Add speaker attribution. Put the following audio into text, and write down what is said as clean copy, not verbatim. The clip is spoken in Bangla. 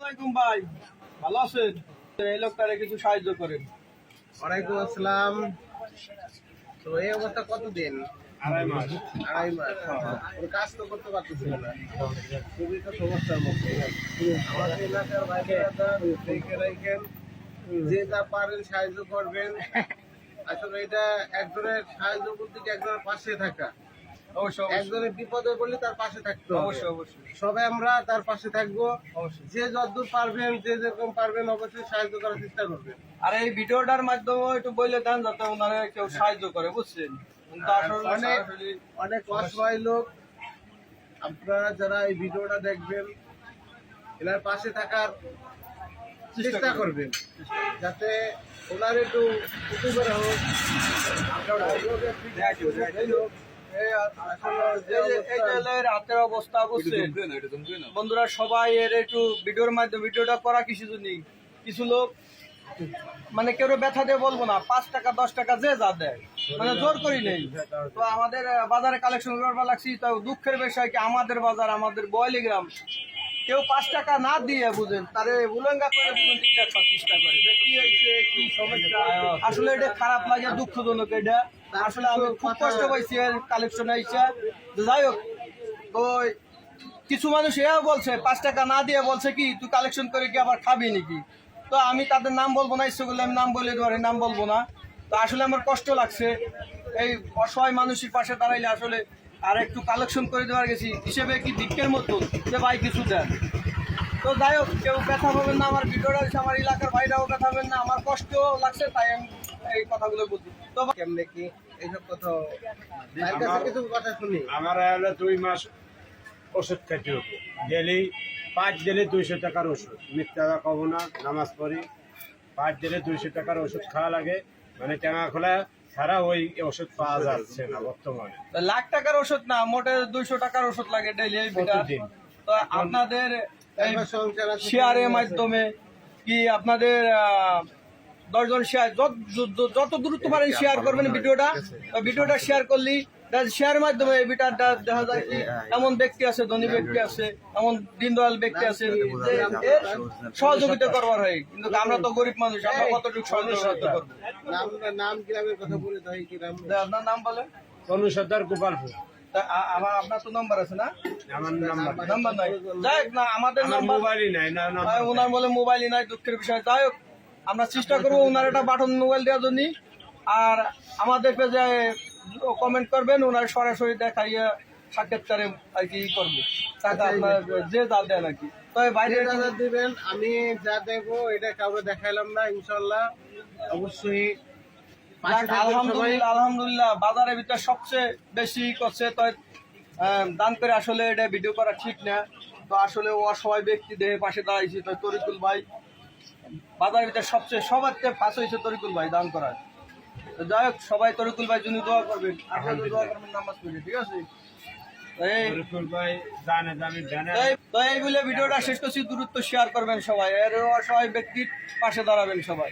Speaker 1: আলাইকুম ভাই, ভালো আছেন? এই লোকটারে কিছু সাহায্য করেন।
Speaker 2: ওয়ালাইকুম আসসালাম। তো এই অবস্থা কতদিন?
Speaker 1: আড়াই মাস।
Speaker 2: ওর কাজ তো করতে পারতেছিল না, খুবই তো সমস্যার মধ্যে। আমাদের এলাকার ভাইরা দেখে রাখেন, যে যা পারেন সাহায্য করবেন। আসলে এটা একজনের সাহায্য করতে গিয়ে একজনের পাশে থাকা, একজনের বিপদে পড়লে তার পাশে থাকতে হবে। সবাই আমরা তার পাশে থাকবো। যে যতদূর পারবেন, যে যেরকম পারবেন অবশ্যই সাহায্য করার চেষ্টা করবেন।
Speaker 1: আর এই ভিডিওটার মাধ্যমে একটু বলে দেন যাতে ওনারা কেউ সাহায্য করে, বুঝছেন? কিন্তু আসলে
Speaker 2: অনেক অসহায় লোক, আপনারা যারা এই ভিডিওটা দেখবেন এনার পাশে থাকার চেষ্টা করবেন, যাতে ওনার একটু উপকার হোক।
Speaker 1: রাতের অবস্থা বুঝছেন বন্ধুরা, সবাই এর একটু ভিডিওর মাধ্যমে ভিডিওটা করা কিছু নেই। কিছু লোক মানে কেউ ব্যথা দিয়ে বলবো না, 5 টাকা 10 টাকা যে যা দেয়, মানে জোর করি নেই। তো আমাদের বাজারে কালেকশন করবার লাগছি, তো দুঃখের বিষয় কি আমাদের বাজার, আমাদের বয়লি গ্রাম, কেউ 5 টাকা না দিয়ে বুঝেন তারে উলঙ্গা করে দেখার চেষ্টা করে যে কি হয়েছে, কি সমস্যা। আসলে এটা খারাপ লাগে, দুঃখজনক। এটা আসলে আমি খুব কষ্ট পাইছি এর কালেকশন আইসা। যাই হোক, তো কিছু মানুষ এও বলছে 5 টাকা না দিয়ে বলছে কি তুই কালেকশন করে কি আবার খাবি নাকি। তো আমি তাদের নাম বলবো না, ইচ্ছে করলে আমি নাম বলে দেওয়ার, নাম বলবো না। তো আসলে আমার কষ্ট লাগছে, এই অসহায় মানুষের পাশে দাঁড়াইলে আসলে আর একটু কালেকশন করে দেওয়ার গেছি হিসেবে কি ভিক্ষের মতো যে ভাই কিছু দেন। তো যাই হোক, কেউ ব্যথা পাবেন না, আমার ভিডিওটা আমার এলাকার ভাইরাও ব্যথা পাবেন না, আমার কষ্ট লাগছে তাই আমি এই কথাগুলো বলছি। তো
Speaker 2: কেমনে কি এইসব কথা, তার কাছে কিছু কথা শুনি।
Speaker 3: আমার 2 মাস ওষুধ খাইতে হবে, ডেলি 5 দিলে 200 টাকার ওষুধ। মিথ্যা কব না, নামাজ পড়ি। 5 দিলে 200 টাকার ওষুধ খাওয়া লাগে, মানে টাকা খোলা ছাড়া ওই ওষুধ পাওয়া যাচ্ছে না বর্তমানে।
Speaker 1: লাখ টাকার ওষুধ না, মোটে 200 টাকার ওষুধ লাগে ডেইলি।
Speaker 3: প্রতিদিন।
Speaker 1: তো আপনাদের শেয়ারের মাধ্যমে কি আপনাদের 10 জন শেয়ার, যত দ্রুত পারেন শেয়ার করবেন ভিডিওটা শেয়ার করলি শেয়ারের মাধ্যমে এই ভিডিওটা দেখা যায় কি এমন ব্যক্তি আছে, ধনী ব্যক্তি আছে, এমন দিনদয়াল ব্যক্তি আছে যে এর সহযোগিতা করবার হয়। কিন্তু আমরা তো গরিব মানুষ, আমরা কতটুকু সহযোগিতা করবো?
Speaker 2: নাম গ্রামের কথা বলে তো কি নাম?
Speaker 1: আপনার নাম বলেন।
Speaker 3: অনুসদার গোপালপুর।
Speaker 1: আপনার তো নাম্বার আছে না?
Speaker 3: আমার
Speaker 1: নাম্বার নাই, যাই হোক না, আমাদের
Speaker 3: মোবাইলই নাই না।
Speaker 1: ওনার বলে মোবাইলই নাই, দুঃখের বিষয়। যাই হোক, আমরা চেষ্টা করবো ওনার একটা বাটন মোবাইল দেওয়ার জন্য। আর আমাদের পেজে কমেন্ট করবেন, ওনার সরাসরি দেখাইয়া সাক্ষাৎকারে আর কি করবো টাকা আপনার যে যা দেন আর কি। তবে বাইরে
Speaker 2: দিবেন, আমি যা দেখবো এটা কাউকে দেখাইলাম না, ইনশাল্লাহ অবশ্যই।
Speaker 1: আলহামদুলিল্লাহ বাজারের ভিতরে সবচেয়ে বেশি করছে, তো দান করে আসলে এটা ভিডিও করা ঠিক না। তো আসলে অসহায় ব্যক্তি দেহে পাশে দাঁড়াইছি, তো তরিকুল ভাই বাজারের ভিতরে সবচেয়ে সবার থেকে ফার্স্ট হয়েছে তরিকুল ভাই দান করার। তো যাই হোক, সবাই তরিকুল ভাই জন্য দোয়া করবেন, আপনাদের দোয়া করবেন, নামাজ পড়বেন, ঠিক আছে? তো এই বলে ভিডিওটা শেষ করছি। দূরত্ব শেয়ার করবেন সবাই, এর অসহায় ব্যক্তির পাশে দাঁড়াবেন সবাই।